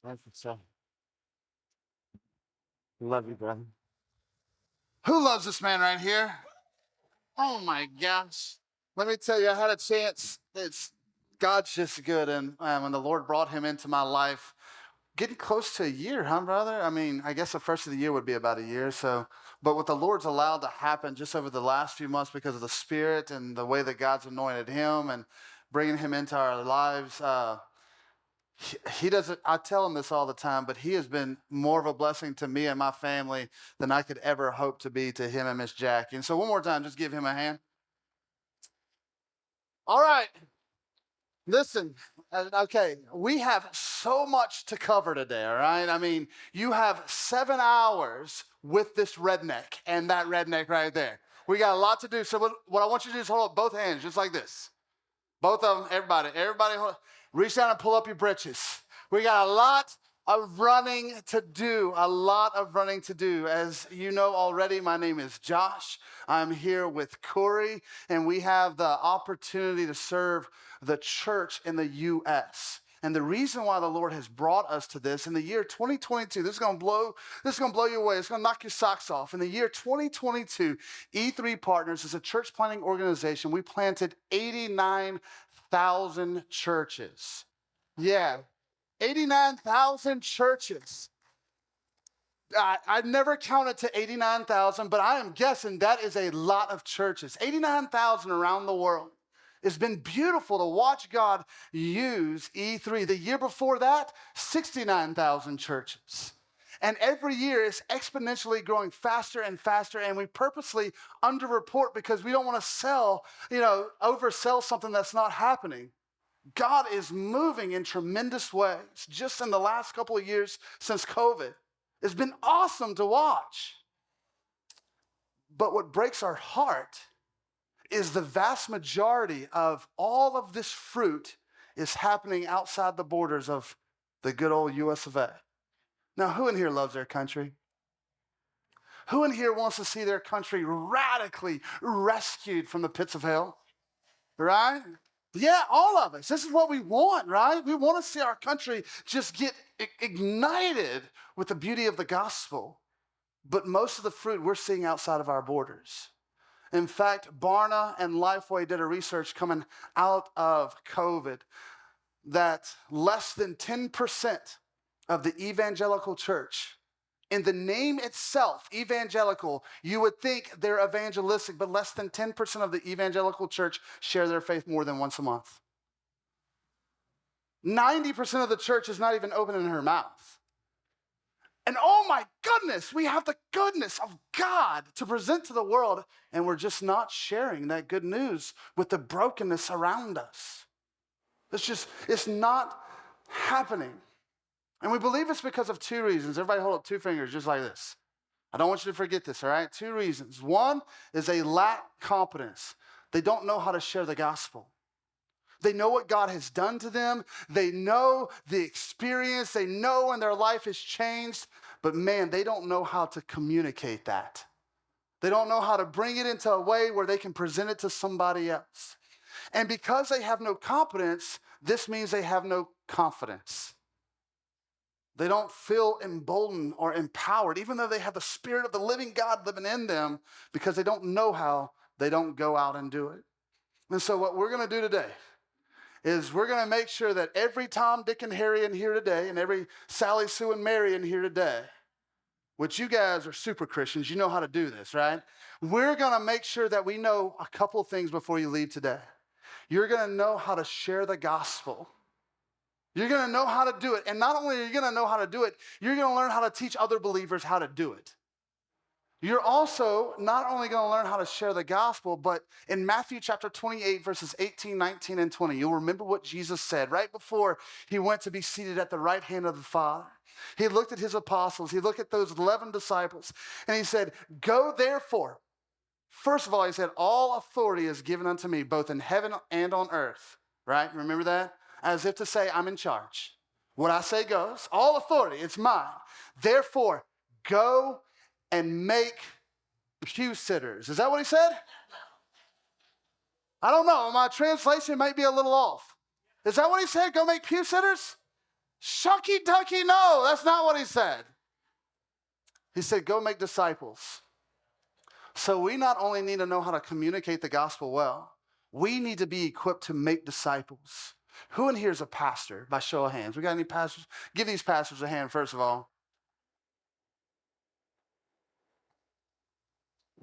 Thank you, sir. Love you, brother. Who loves this man right here? Oh my gosh. Let me tell you, I had a chance. It's God's just good. And when the Lord brought him into my life, getting close to a year, huh, brother? I mean, I guess the first of the year would be about a year. So, but what the Lord's allowed to happen just over the last few months because of the Spirit and the way that God's anointed him and bringing him into our lives, he doesn't, I tell him this all the time, but he has been more of a blessing to me and my family than I could ever hope to be to him and Miss Jackie. And so one more time, just give him a hand. All right. Listen, okay, we have so much to cover today, all right? I mean, you have 7 hours with this redneck and that redneck right there. We got a lot to do. So what I want you to do is hold up both hands just like this. Both of them, everybody, reach down and pull up your britches. We got a lot of running to do, As you know already, my name is Josh. I'm here with Corey, and we have the opportunity to serve the church in the U.S. And the reason why the Lord has brought us to this in the year 2022, this is going to blow you away. It's going to knock your socks off. In the year 2022, E3 Partners is a church planting organization. We planted 89,000 churches. Yeah, 89,000 churches. I never counted to 89,000, but I am guessing that is a lot of churches. 89,000 around the world. It's been beautiful to watch God use E3. The year before that, 69,000 churches. And every year it's exponentially growing faster and faster, and we purposely underreport because we don't want to oversell something that's not happening. God is moving in tremendous ways just in the last couple of years since COVID. It's been awesome to watch. But what breaks our heart is the vast majority of all of this fruit is happening outside the borders of the good old US of A. Now, who in here loves their country? Who in here wants to see their country radically rescued from the pits of hell? Right? Yeah, all of us. This is what we want, right? We want to see our country just get ignited with the beauty of the gospel. But most of the fruit we're seeing outside of our borders. In fact, Barna and Lifeway did a research coming out of COVID that less than 10% of the evangelical church, in the name itself, evangelical, you would think they're evangelistic, but less than 10% of the evangelical church share their faith more than once a month. 90% of the church is not even opening her mouth. And oh my goodness, we have the goodness of God to present to the world, and we're just not sharing that good news with the brokenness around us. It's not happening. And we believe it's because of two reasons. Everybody hold up two fingers just like this. I don't want you to forget this, all right? Two reasons. One is they lack competence. They don't know how to share the gospel. They know what God has done to them. They know the experience. They know when their life has changed. But man, they don't know how to communicate that. They don't know how to bring it into a way where they can present it to somebody else. And because they have no competence, this means they have no confidence. They don't feel emboldened or empowered, even though they have the Spirit of the living God living in them, because they don't know how, they don't go out and do it. And so what we're going to do today is we're going to make sure that every Tom, Dick, and Harry in here today, and every Sally, Sue, and Mary in here today, which you guys are super Christians, you know how to do this, right? We're going to make sure that we know a couple things before you leave today. You're going to know how to share the gospel. You're going to know how to do it. And not only are you going to know how to do it, you're going to learn how to teach other believers how to do it. You're also not only going to learn how to share the gospel, but in Matthew chapter 28, verses 18, 19, and 20, you'll remember what Jesus said right before he went to be seated at the right hand of the Father. He looked at his apostles. He looked at those 11 disciples, and he said, "Go therefore." First of all, he said, "All authority is given unto me, both in heaven and on earth." Right? Remember that? As if to say, I'm in charge. What I say goes. All authority, it's mine. Therefore, go and make pew sitters. Is that what he said? I don't know. My translation might be a little off. Is that what he said? Go make pew sitters? Shucky ducky, no, that's not what he said. He said, go make disciples. So we not only need to know how to communicate the gospel well, we need to be equipped to make disciples. Who in here is a pastor? By show of hands. We got any pastors? Give these pastors a hand, first of all.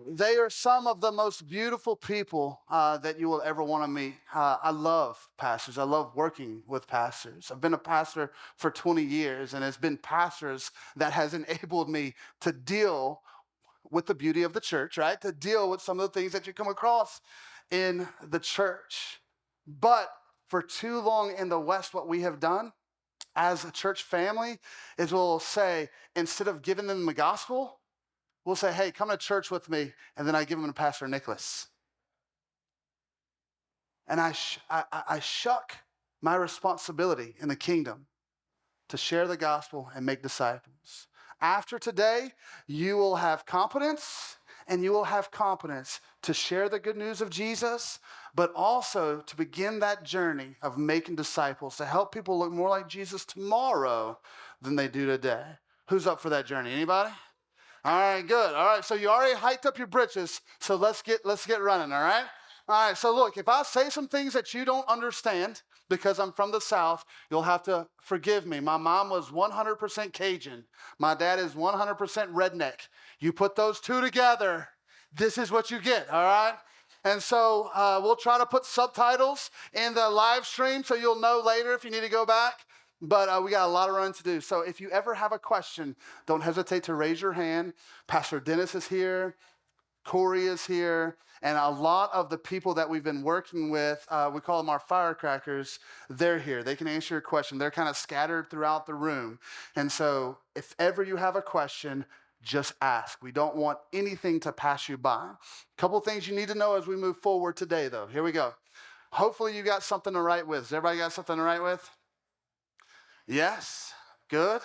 They are some of the most beautiful people that you will ever want to meet. I love pastors. I love working with pastors. I've been a pastor for 20 years, and it's been pastors that has enabled me to deal with the beauty of the church, right? To deal with some of the things that you come across in the church. But for too long in the West, what we have done as a church family is we'll say, instead of giving them the gospel, we'll say, hey, come to church with me, and then I give them to Pastor Nicholas. And I shuck my responsibility in the kingdom to share the gospel and make disciples. After today, you will have competence, and you will have competence to share the good news of Jesus, but also to begin that journey of making disciples, to help people look more like Jesus tomorrow than they do today. Who's up for that journey? Anybody? All right, good. All right, so you already hiked up your britches, so let's get running, all right? All right, so look, if I say some things that you don't understand because I'm from the South, you'll have to forgive me. My mom was 100% Cajun. My dad is 100% redneck. You put those two together, this is what you get, all right? And so we'll try to put subtitles in the live stream so you'll know later if you need to go back. But we got a lot of running to do. So if you ever have a question, don't hesitate to raise your hand. Pastor Dennis is here. Corey is here. And a lot of the people that we've been working with, we call them our firecrackers, they're here. They can answer your question. They're kind of scattered throughout the room. And so if ever you have a question, just ask. We don't want anything to pass you by. A couple things you need to know as we move forward today, though. Here we go. Hopefully you got something to write with. Has everybody got something to write with? Yes, good.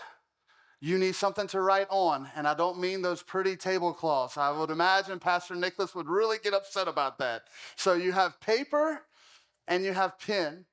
You need something to write on, and I don't mean those pretty tablecloths. I would imagine Pastor Nicholas would really get upset about that. So you have paper and you have pen.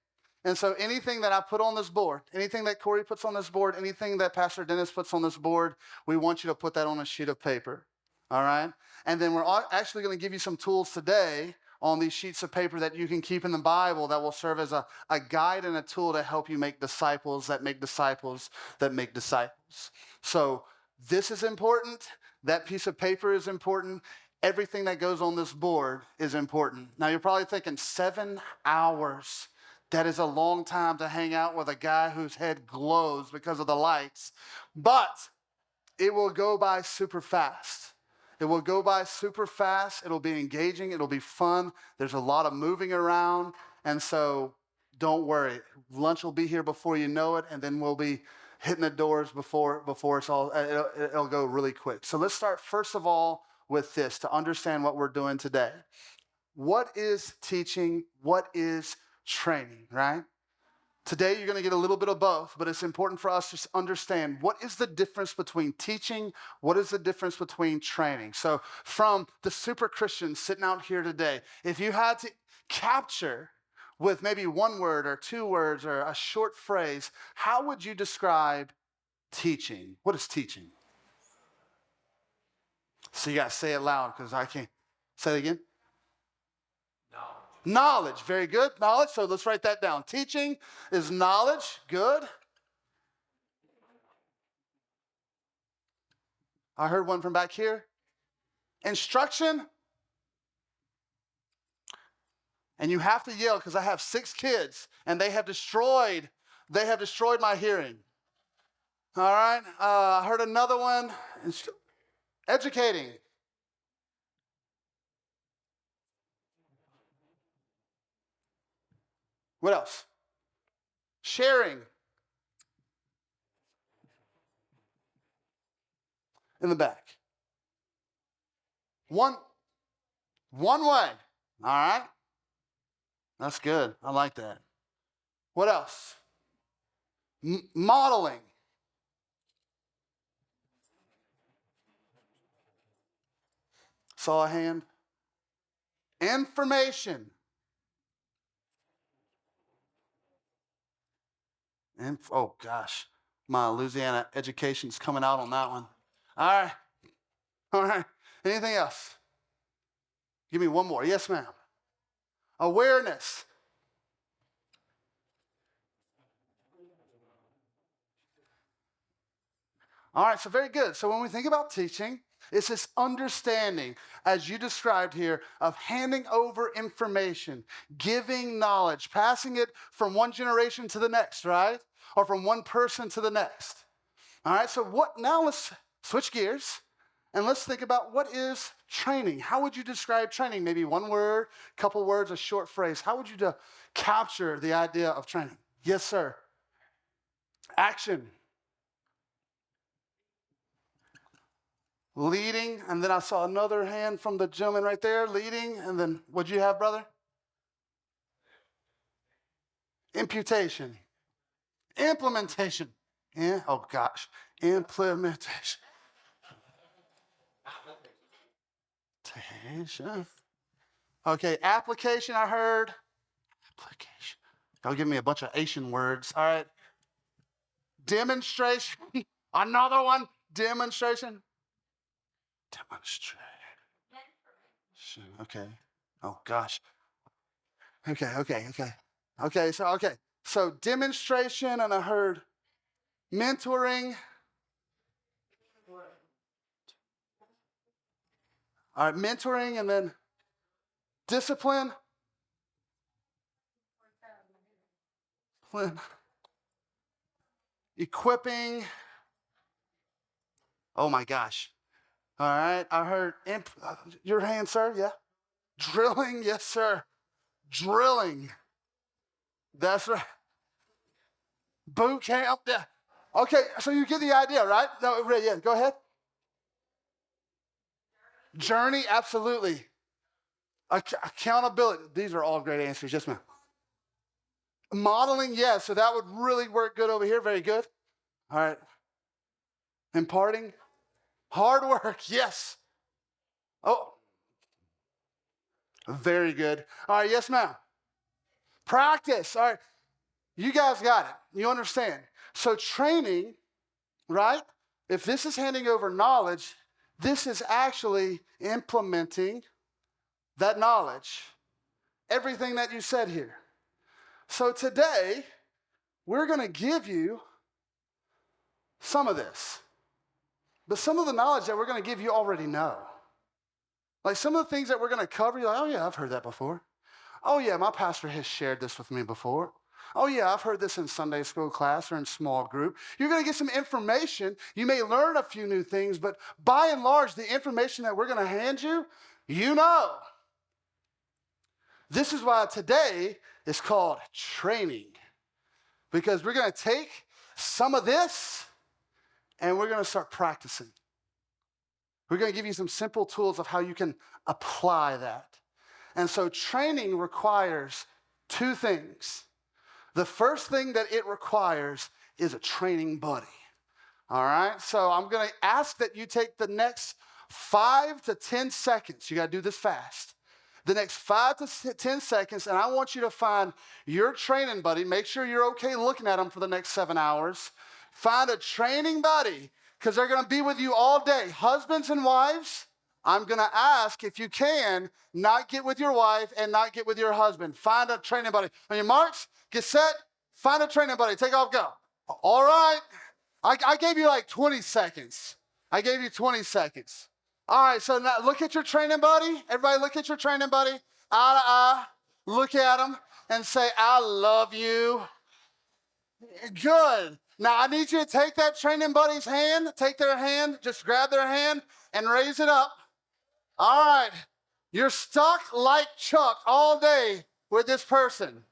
And so anything that I put on this board, anything that Corey puts on this board, anything that Pastor Dennis puts on this board, we want you to put that on a sheet of paper, all right? And then we're actually going to give you some tools today on these sheets of paper that you can keep in the Bible that will serve as a guide and a tool to help you make disciples that make disciples that make disciples. So this is important. That piece of paper is important. Everything that goes on this board is important. Now you're probably thinking 7 hours. That is a long time to hang out with a guy whose head glows because of the lights. But it will go by super fast. It will go by super fast. It'll be engaging. It'll be fun. There's a lot of moving around. And so don't worry. Lunch will be here before you know it, and then we'll be hitting the doors before it's all, it'll go really quick. So let's start first of all with this to understand what we're doing today. What is teaching? What is training, right? Today, you're going to get a little bit of both, but it's important for us to understand what is the difference between teaching, what is the difference between training. So from the super Christians sitting out here today, if you had to capture with maybe one word or 2 words or a short phrase, how would you describe teaching? What is teaching? So you got to say it loud because I can't. Say it again. Knowledge, very good. Knowledge, so let's write that down. Teaching is knowledge, good. I heard one from back here. Instruction. And you have to yell because I have 6 kids and they have destroyed my hearing. All right, I heard another one. Educating. What else? Sharing. In the back. One way. All right. That's good. I like that. What else? Modeling. Saw a hand. Information. Oh, gosh. My Louisiana education's coming out on that one. All right. All right. Anything else? Give me one more. Yes, ma'am. Awareness. All right, so very good. So when we think about teaching, it's this understanding, as you described here, of handing over information, giving knowledge, passing it from one generation to the next, right? Or from one person to the next. All right, so now let's switch gears and let's think about what is training. How would you describe training? Maybe one word, couple words, a short phrase. How would you capture the idea of training? Yes, sir. Action. Leading, and then I saw another hand from the gentleman right there, leading, and then what'd you have, brother? Imputation. Implementation. Yeah, oh gosh. Implementation. Okay, application, I heard. Application. Y'all give me a bunch of Asian words. All right. Demonstration. Another one. Demonstration. Demonstration. Okay. Oh gosh. Okay. So demonstration, and I heard mentoring. All right, mentoring, and then discipline. Equipping. Oh my gosh. All right, I heard your hand, sir. Yeah. Drilling, yes, sir. Drilling. That's right. Boot camp. Yeah. Okay, so you get the idea, right? No, yeah, go ahead. Journey, absolutely. Accountability. These are all great answers. Yes, ma'am. Modeling, yes. So that would really work good over here. Very good. All right. Imparting. Hard work, yes. Oh, very good. All right, yes, ma'am. Practice. All right. You guys got it. You understand. So training, right? If this is handing over knowledge, this is actually implementing that knowledge. Everything that you said here. So today, we're going to give you some of this. But some of the knowledge that we're going to give you already know. Like some of the things that we're going to cover, you're like, oh yeah, I've heard that before. Oh yeah, my pastor has shared this with me before. Oh yeah, I've heard this in Sunday school class or in small group. You're going to get some information. You may learn a few new things, but by and large, the information that we're going to hand you, you know. This is why today is called training. Because we're going to take some of this and we're going to start practicing. We're going to give you some simple tools of how you can apply that. And so training requires two things. The first thing that it requires is a training buddy. All right? So I'm going to ask that you take the next 5 to 10 seconds. You got to do this fast. The next 5 to 10 seconds, and I want you to find your training buddy. Make sure you're okay looking at them for the next 7 hours. Find a training buddy, because they're going to be with you all day. Husbands and wives, I'm going to ask if you can not get with your wife and not get with your husband. Find a training buddy. On your marks, get set, find a training buddy. Take off, go. All right. I gave you like 20 seconds. I gave you 20 seconds. All right, so now look at your training buddy. Everybody look at your training buddy. Eye to eye. Look at them and say, I love you. Good. Now, I need you to take that training buddy's hand, take their hand, just grab their hand and raise it up. All right. You're stuck like Chuck all day with this person.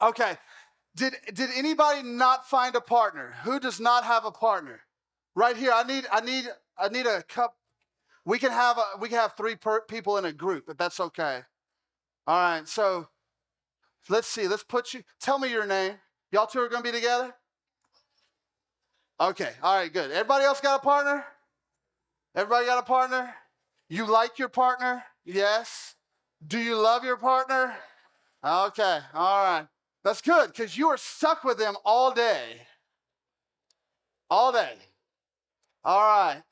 Okay. Did anybody not find a partner? Who does not have a partner? Right here. I need a cup. We can have 3 people in a group, if that's okay. All right. So let's see. Let's put you. Tell me your name. Y'all two are going to be together? Okay. All right, good. Everybody else got a partner? Everybody got a partner? You like your partner? Yes. Do you love your partner? Okay, all right. That's good because you are stuck with them all day. All day. All right.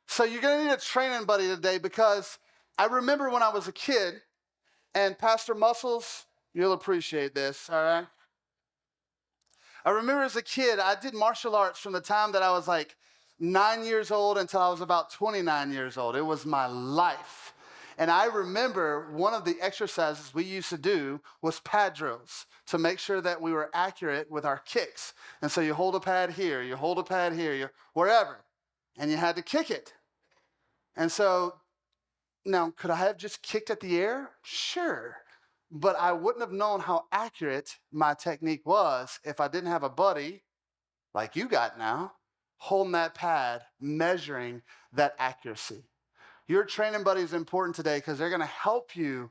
So you're going to need a training buddy today because I remember when I was a kid, and Pastor Muscles, you'll appreciate this, all right? I remember as a kid, I did martial arts from the time that I was like 9 years old until I was about 29 years old. It was my life. And I remember one of the exercises we used to do was pad drills to make sure that we were accurate with our kicks. And so you hold a pad here, you hold a pad here, you wherever, and you had to kick it. And so now, could I have just kicked at the air? Sure. But I wouldn't have known how accurate my technique was if I didn't have a buddy like you got now holding that pad, measuring that accuracy. Your training buddy is important today because they're going to help you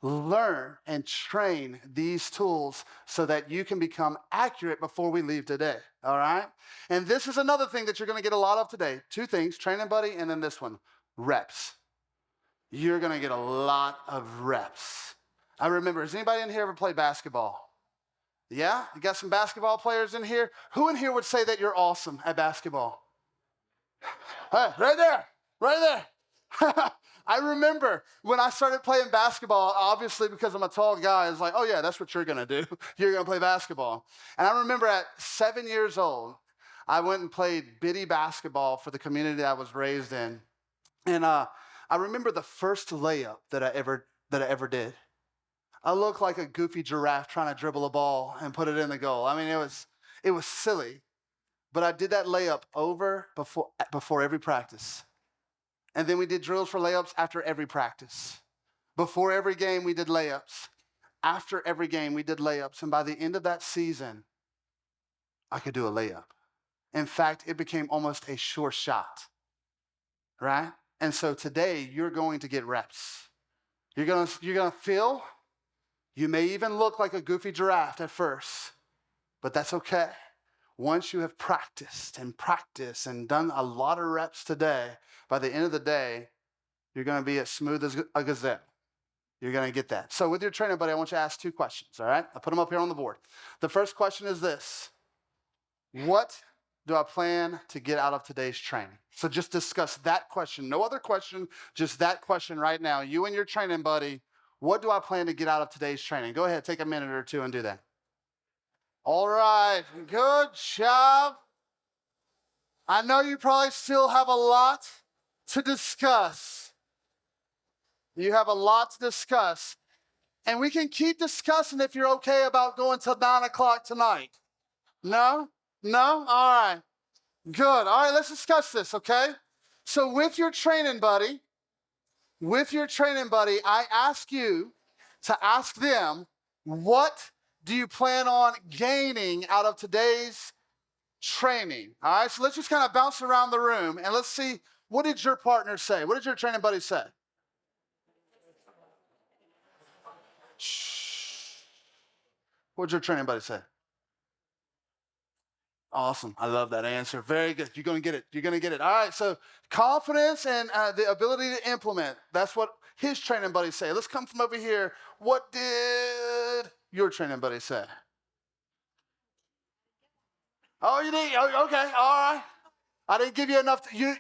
learn and train these tools so that you can become accurate before we leave today. All right? And this is another thing that you're going to get a lot of today. Two things, training buddy, and then this one, reps. You're going to get a lot of reps. I remember, has anybody in here ever played basketball? Yeah? You got some basketball players in here? Who in here would say that you're awesome at basketball? Hey, right there. Right there. I remember when I started playing basketball, obviously because I'm a tall guy, it's like, oh yeah, that's what you're going to do. You're going to play basketball. And I remember at 7 years old, I went and played bitty basketball for the community I was raised in. And I remember the first layup that I ever did. I looked like a goofy giraffe trying to dribble a ball and put it in the goal. I mean, it was silly. But I did that layup before every practice. And then we did drills for layups after every practice. Before every game, we did layups. After every game, we did layups. And by the end of that season, I could do a layup. In fact, it became almost a sure shot, right? And so today, you're going to get reps. You're going to feel, you may even look like a goofy giraffe at first, but that's okay. Once you have practiced and done a lot of reps today, by the end of the day, you're going to be as smooth as a gazelle. You're going to get that. So with your training buddy, I want you to ask 2 questions, all right? I'll put them up here on the board. The first question is this: what do I plan to get out of today's training? So just discuss that question. No other question, just that question right now. You and your training buddy, what do I plan to get out of today's training? Go ahead, take a minute or two and do that. All right, good job. I know you probably still have a lot to discuss. You have a lot to discuss. And we can keep discussing if you're okay about going till 9 o'clock tonight. No? No? All right. Good. All right, let's discuss this, okay? So with your training buddy, I ask you to ask them, what do you plan on gaining out of today's training? All right, so let's just kind of bounce around the room and let's see, what did your partner say? What did your training buddy say? Shh. What did your training buddy say? Awesome. I love that answer. Very good. You're going to get it. You're going to get it. All right, so confidence and the ability to implement. That's what his training buddy say. Let's come from over here. What did your training buddy say? Oh, you did? Oh, okay. All right. I didn't give you enough. You.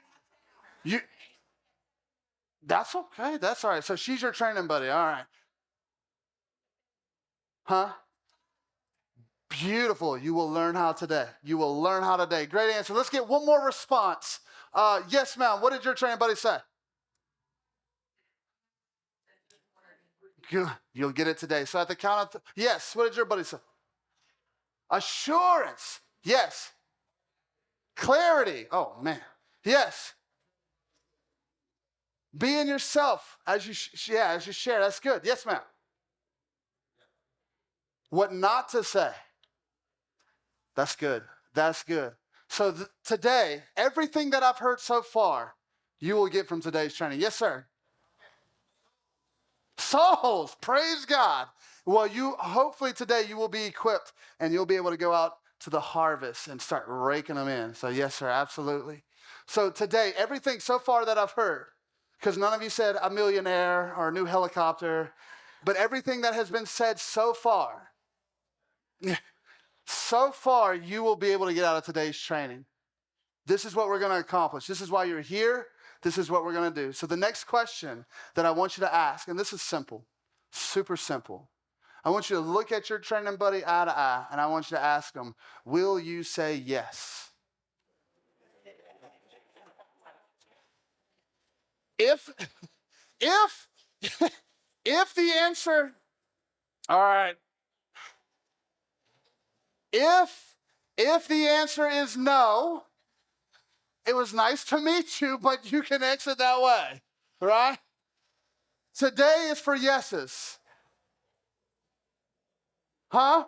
That's okay. That's all right. So she's your training buddy. All right. Huh? Beautiful. You will learn how today. You will learn how today. Great answer. Let's get one more response. Yes, ma'am. What did your training buddy say? Good. You'll get it today. So at the count of yes. What did your buddy say? Assurance. Yes. Clarity. Oh man. Yes. Being yourself as you as you share. That's good. Yes, ma'am. What not to say. That's good. That's good. So today, everything that I've heard so far, you will get from today's training. Yes, sir. Souls, praise God. Well, hopefully today you will be equipped and you'll be able to go out to the harvest and start raking them in. So yes, sir, absolutely. So today, everything so far that I've heard, because none of you said a millionaire or a new helicopter, But everything that has been said so far, you will be able to get out of today's training. This is what we're going to accomplish. This is why you're here. This is what we're going to do. So the next question that I want you to ask, and this is simple, super simple. I want you to look at your training buddy eye to eye, and I want you to ask them, will you say yes? If the answer, all right, if the answer is no, it was nice to meet you, but you can exit that way, right? Today is for yeses. Huh?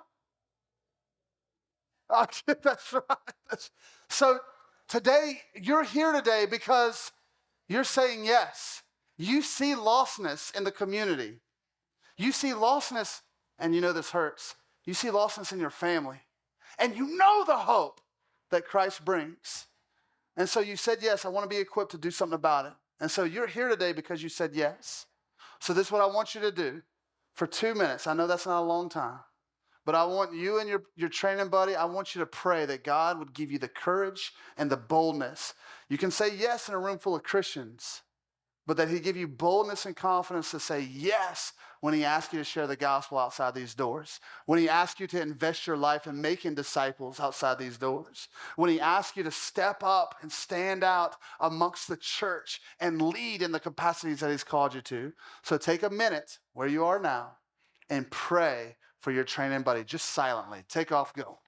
Oh, that's right. So today, you're here today because you're saying yes. You see lostness in the community. You see lostness, and you know this hurts. You see lostness in your family. And you know the hope that Christ brings. And so you said yes, I want to be equipped to do something about it. And so you're here today because you said yes. So this is what I want you to do for 2 minutes. I know that's not a long time. But I want you and your training buddy, I want you to pray that God would give you the courage and the boldness. You can say yes in a room full of Christians, but that he'd give you boldness and confidence to say yes when he asks you to share the gospel outside these doors, when he asks you to invest your life in making disciples outside these doors, when he asks you to step up and stand out amongst the church and lead in the capacities that he's called you to. So take a minute where you are now and pray for your training buddy, just silently. Take off, go.